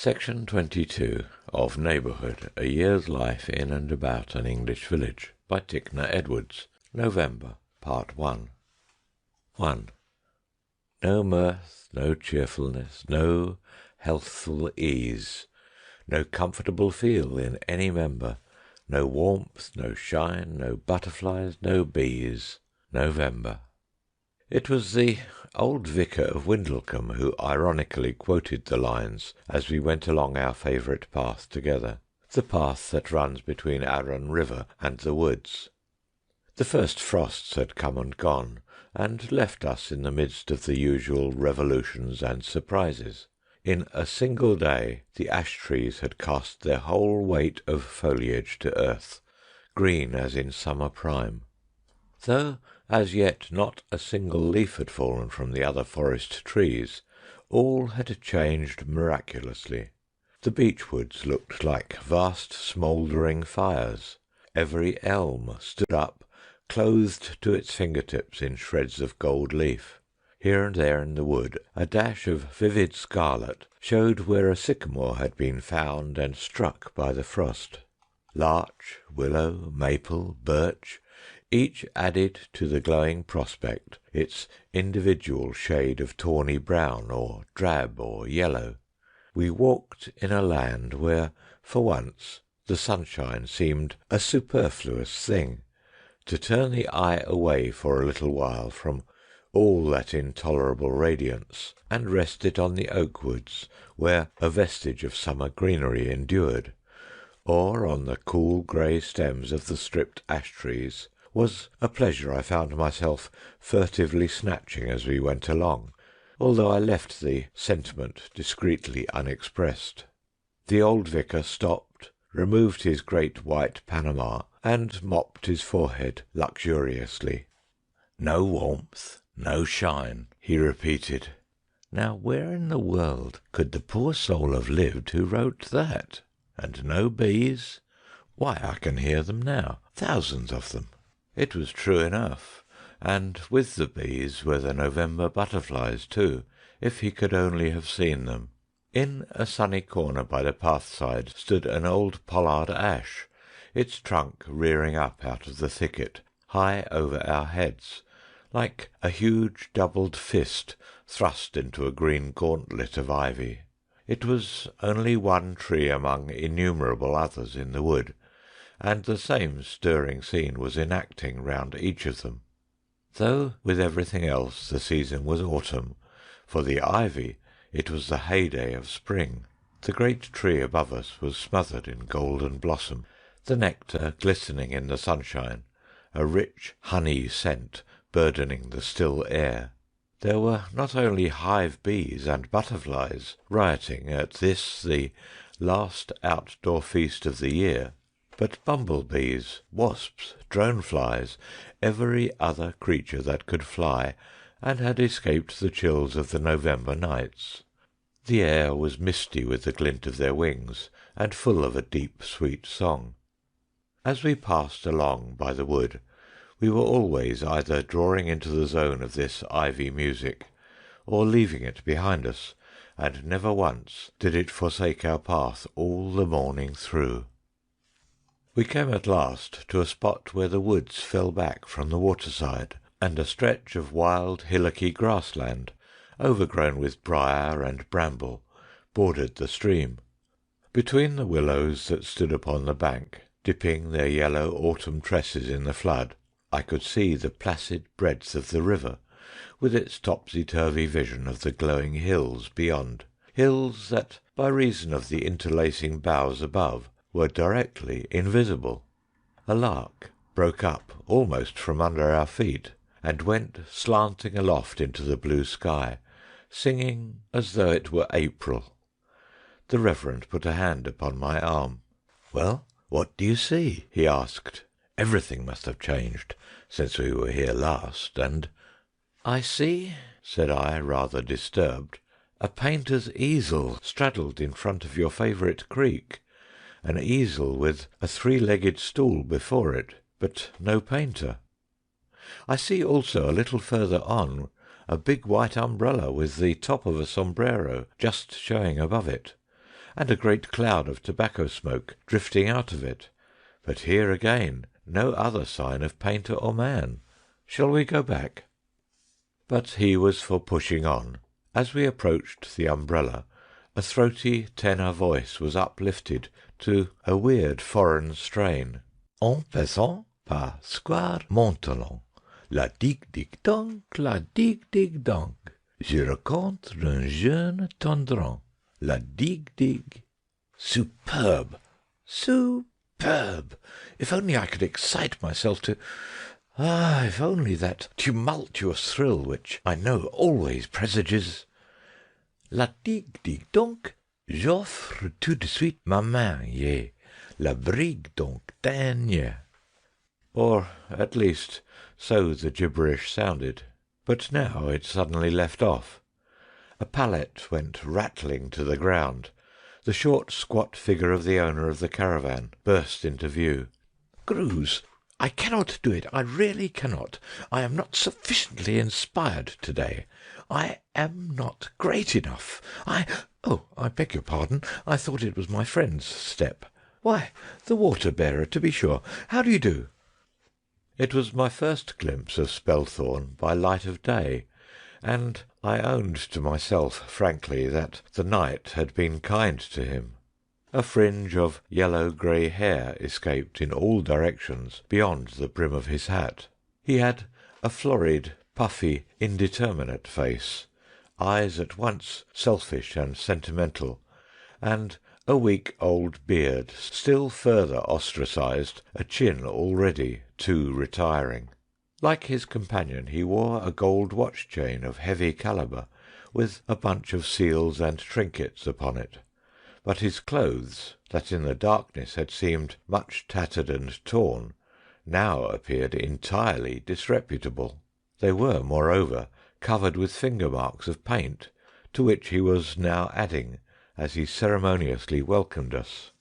Section 22 of Neighbourhood, A Year's Life in and About an English Village, by Tickner Edwards, November, Part 1. 1. No mirth, no cheerfulness, no healthful ease, no comfortable feel in any member, no warmth, no shine, no butterflies, no bees. November. It was the old vicar of Windlecombe who ironically quoted the lines as we went along our favourite path together, the path that runs between Arun River and the woods. The first frosts had come and gone, and left us in the midst of the usual revolutions and surprises. In a single day the ash trees had cast their whole weight of foliage to earth, green as in summer prime. Though as yet not a single leaf had fallen from the other forest trees, all had changed miraculously. The beechwoods looked like vast smouldering fires. Every elm stood up, clothed to its fingertips in shreds of gold leaf. Here and there in the wood a dash of vivid scarlet showed where a sycamore had been found and struck by the frost. Larch, willow, maple, birch, each added to the glowing prospect its individual shade of tawny brown or drab or yellow. We walked in a land where, for once, the sunshine seemed a superfluous thing, to turn the eye away for a little while from all that intolerable radiance, and rest it on the oak woods where a vestige of summer greenery endured, or on the cool grey stems of the stripped ash trees, was a pleasure I found myself furtively snatching as we went along, although I left the sentiment discreetly unexpressed. The old vicar stopped, removed his great white Panama, and mopped his forehead luxuriously. No warmth, no shine, he repeated. Now where in the world could the poor soul have lived who wrote that? And no bees? Why, I can hear them now, thousands of them. It was true enough, and with the bees were the November butterflies too, if he could only have seen them. In a sunny corner by the pathside stood an old pollard ash, its trunk rearing up out of the thicket, high over our heads, like a huge doubled fist thrust into a green gauntlet of ivy. It was only one tree among innumerable others in the wood, and the same stirring scene was enacting round each of them. Though with everything else the season was autumn, for the ivy it was the heyday of spring. The great tree above us was smothered in golden blossom, the nectar glistening in the sunshine, a rich honey scent burdening the still air. There were not only hive bees and butterflies rioting at this, the last outdoor feast of the year, but bumblebees, wasps, droneflies, every other creature that could fly and had escaped the chills of the November nights. The air was misty with the glint of their wings, and full of a deep, sweet song. As we passed along by the wood, we were always either drawing into the zone of this ivy music, or leaving it behind us, and never once did it forsake our path all the morning through. We came at last to a spot where the woods fell back from the waterside, and a stretch of wild hillocky grassland, overgrown with briar and bramble, bordered the stream. Between the willows that stood upon the bank, dipping their yellow autumn tresses in the flood, I could see the placid breadth of the river, with its topsy-turvy vision of the glowing hills beyond, hills that, by reason of the interlacing boughs above, were directly invisible. A lark broke up almost from under our feet, and went slanting aloft into the blue sky, singing as though it were April. The Reverend put a hand upon my arm. "Well, what do you see?" he asked. "Everything must have changed since we were here last, and—" "I see," said I, rather disturbed, "a painter's easel straddled in front of your favourite creek, an easel with a three-legged stool before it, but no painter. I see also a little further on a big white umbrella with the top of a sombrero just showing above it, and a great cloud of tobacco smoke drifting out of it, but here again no other sign of painter or man. Shall we go back? But he was for pushing on. As we approached the umbrella, a throaty tenor voice was uplifted to a weird foreign strain. En passant par Square Montalon, la dig-dig-dong, la dig-dig-dong, je rencontre un jeune tendron, la dig-dig. Superb! Superb! If only I could excite myself to... if only that tumultuous thrill which I know always presages... La dig-dig-donc, j'offre tout de suite ma main, yeah. La brigue donc dernière. Or, at least, so the gibberish sounded. But now it suddenly left off. A pallet went rattling to the ground. The short, squat figure of the owner of the caravan burst into view. "Gruz, I cannot do it. I really cannot. I am not sufficiently inspired to-day. I am not great enough. Oh, I beg your pardon. I thought it was my friend's step. Why, the water-bearer, to be sure. How do you do?" It was my first glimpse of Spelthorne by light of day, and I owned to myself frankly that the night had been kind to him. A fringe of yellow-grey hair escaped in all directions beyond the brim of his hat. He had a florid, puffy, indeterminate face, eyes at once selfish and sentimental, and a week-old beard, still further ostracised a chin already too retiring. Like his companion, he wore a gold watch-chain of heavy calibre, with a bunch of seals and trinkets upon it. But his clothes, that in the darkness had seemed much tattered and torn, now appeared entirely disreputable. They were, moreover, covered with finger-marks of paint, to which he was now adding, as he ceremoniously welcomed us.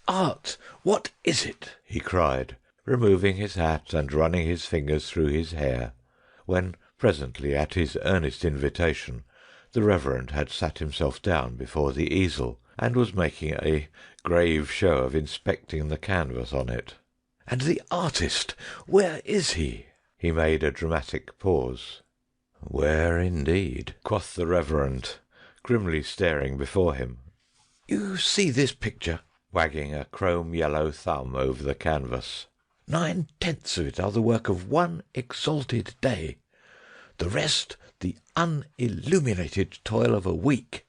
"Art, what is it?" he cried, removing his hat and running his fingers through his hair, when presently, at his earnest invitation, the Reverend had sat himself down before the easel, and was making a grave show of inspecting the canvas on it. "And the artist, where is he?" He made a dramatic pause. "Where indeed?" quoth the Reverend, grimly staring before him. "You see this picture?" wagging a chrome-yellow thumb over the canvas. "9/10 of it are the work of one exalted day. The rest the unilluminated toil of a week.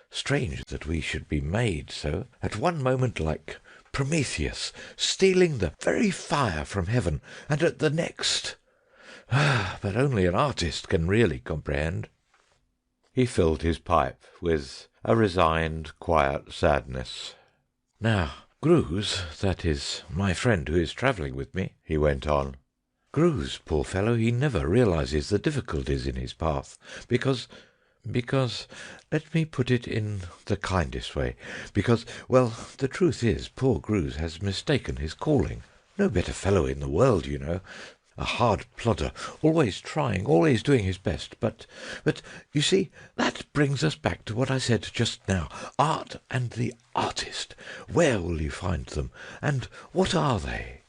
Strange that we should be made so, at one moment like Prometheus, stealing the very fire from heaven, and at the next... but only an artist can really comprehend." He filled his pipe with a resigned, quiet sadness. "Now, Gruz, that is my friend who is travelling with me," he went on. "Gruz, poor fellow, he never realizes the difficulties in his path, because, let me put it in the kindest way, because, well, the truth is, poor Gruz has mistaken his calling. No better fellow in the world, you know. A hard plodder, always trying, always doing his best. But, you see, that brings us back to what I said just now. Art and the artist. Where will you find them, and what are they?"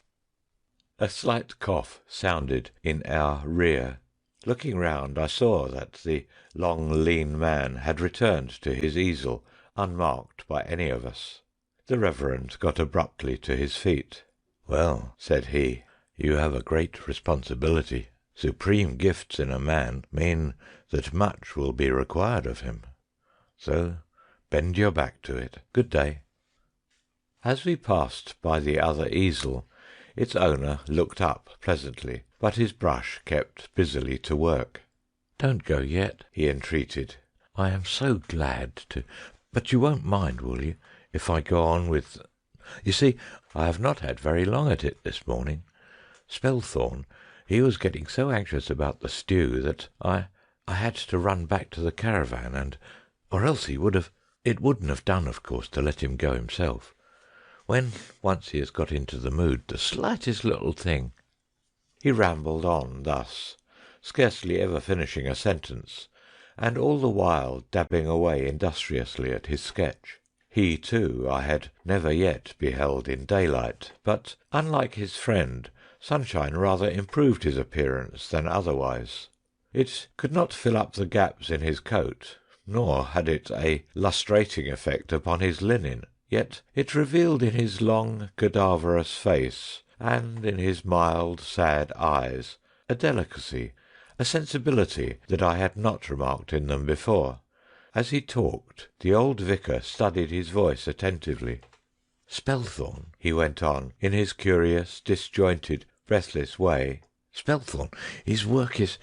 A slight cough sounded in our rear. Looking round, I saw that the long, lean man had returned to his easel, unmarked by any of us. The Reverend got abruptly to his feet. "Well," said he, "you have a great responsibility. Supreme gifts in a man mean that much will be required of him. So bend your back to it. Good day." As we passed by the other easel, its owner looked up pleasantly, but his brush kept busily to work. "Don't go yet," he entreated. "I am so glad to... But you won't mind, will you, if I go on with... You see, I have not had very long at it this morning. Spelthorne, he was getting so anxious about the stew that I had to run back to the caravan, and... or else he would have... It wouldn't have done, of course, to let him go himself. When once he has got into the mood, the slightest little thing..." He rambled on thus, scarcely ever finishing a sentence, and all the while dabbing away industriously at his sketch. He, too, I had never yet beheld in daylight, but, unlike his friend, sunshine rather improved his appearance than otherwise. It could not fill up the gaps in his coat, nor had it a lustrating effect upon his linen, yet it revealed in his long cadaverous face, and in his mild, sad eyes, a delicacy, a sensibility that I had not remarked in them before. As he talked, the old vicar studied his voice attentively. "Spelthorne," he went on, in his curious, disjointed, breathless way, "Spelthorne, his work is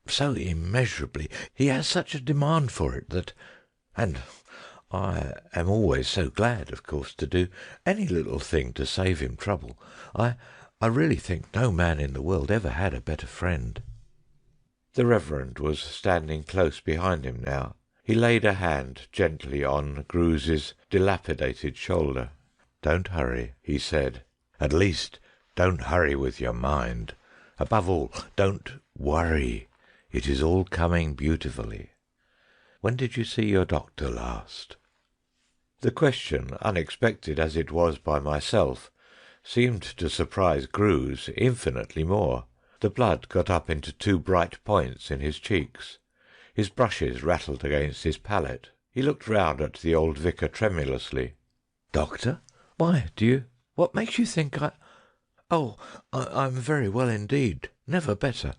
so immeasurably, he has such a demand for it that, and I am always so glad, of course, to do any little thing to save him trouble. I really think no man in the world ever had a better friend." The Reverend was standing close behind him now. He laid a hand gently on Grews's dilapidated shoulder. "Don't hurry," he said. "At least, don't hurry with your mind. Above all, don't worry. It is all coming beautifully. When did you see your doctor last?" The question, unexpected as it was by myself, seemed to surprise Grews infinitely more. The blood got up into two bright points in his cheeks. His brushes rattled against his palate. He looked round at the old vicar tremulously. "Doctor? Why, what makes you think I'm very well indeed. Never better."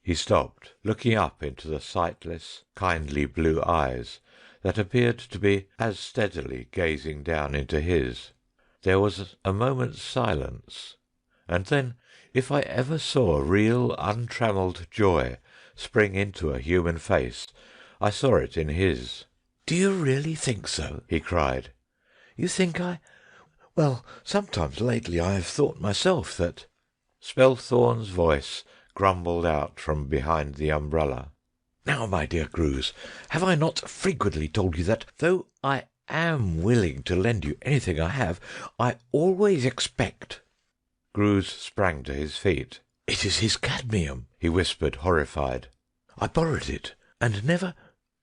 He stopped, looking up into the sightless, kindly blue eyes that appeared to be as steadily gazing down into his. There was a moment's silence, and then, if I ever saw real untrammelled joy spring into a human face, I saw it in his. "Do you really think so?" he cried. "You think well, sometimes lately I have thought myself that—" Spelthorne's voice grumbled out from behind the umbrella. "Now, my dear Grews, have I not frequently told you that, though I am willing to lend you anything I have, I always expect—" Grews sprang to his feet. "It is his cadmium," he whispered, horrified. "I borrowed it, and never—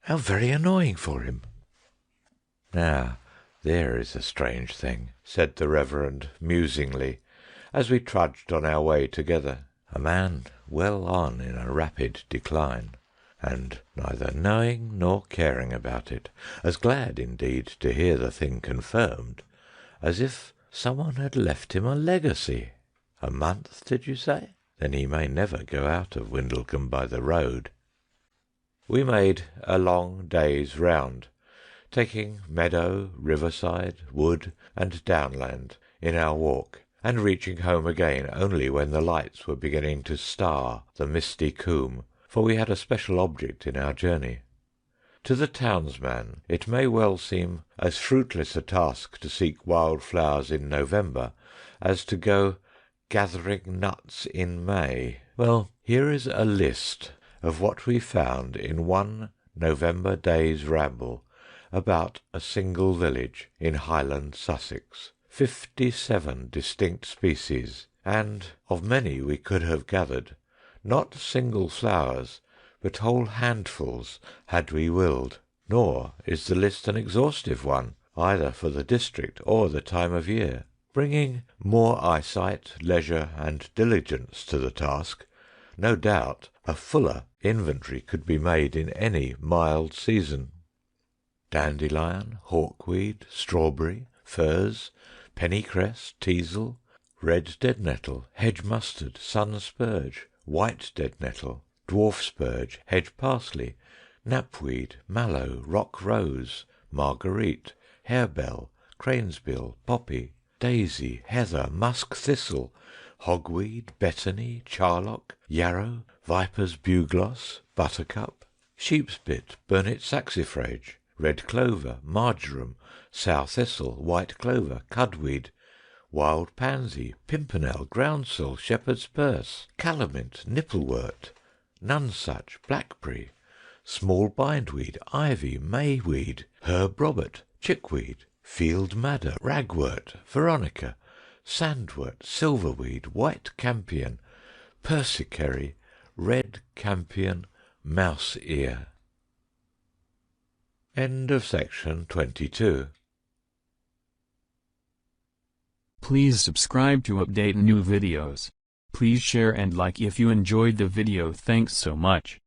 How very annoying for him." "Now, there is a strange thing," said the Reverend musingly, as we trudged on our way together. "A man well on in a rapid decline, and neither knowing nor caring about it, as glad indeed to hear the thing confirmed as if someone had left him a legacy. A month, did you say? Then he may never go out of Windlecombe by the road." We made a long day's round, taking meadow, riverside, wood, and downland in our walk, and reaching home again only when the lights were beginning to star the misty coombe, for we had a special object in our journey. To the townsman it may well seem as fruitless a task to seek wild flowers in November as to go gathering nuts in May. Well, here is a list of what we found in one November day's ramble about a single village in Highland Sussex. 57 distinct species, and of many we could have gathered, not single flowers, but whole handfuls had we willed. Nor is the list an exhaustive one, either for the district or the time of year. Bringing more eyesight, leisure, and diligence to the task, no doubt a fuller inventory could be made in any mild season. Dandelion, hawkweed, strawberry, furze, pennycress, teasel, red dead-nettle, hedge mustard, sun spurge, white dead-nettle, dwarf spurge, hedge parsley, knapweed, mallow, rock rose, marguerite, harebell, cranesbill, poppy, daisy, heather, musk thistle, hogweed, betony, charlock, yarrow, viper's bugloss, buttercup, sheepspit, burnet saxifrage, red clover, marjoram, sow thistle, white clover, cudweed, wild pansy, pimpernel, groundsel, shepherd's purse, calamint, nipplewort, nonsuch, blackberry, small bindweed, ivy, mayweed, herb robert, chickweed, field madder, ragwort, veronica, sandwort, silverweed, white campion, persicary, red campion, mouse ear. End of section 22. Please subscribe to update new videos. Please share and like if you enjoyed the video. Thanks so much.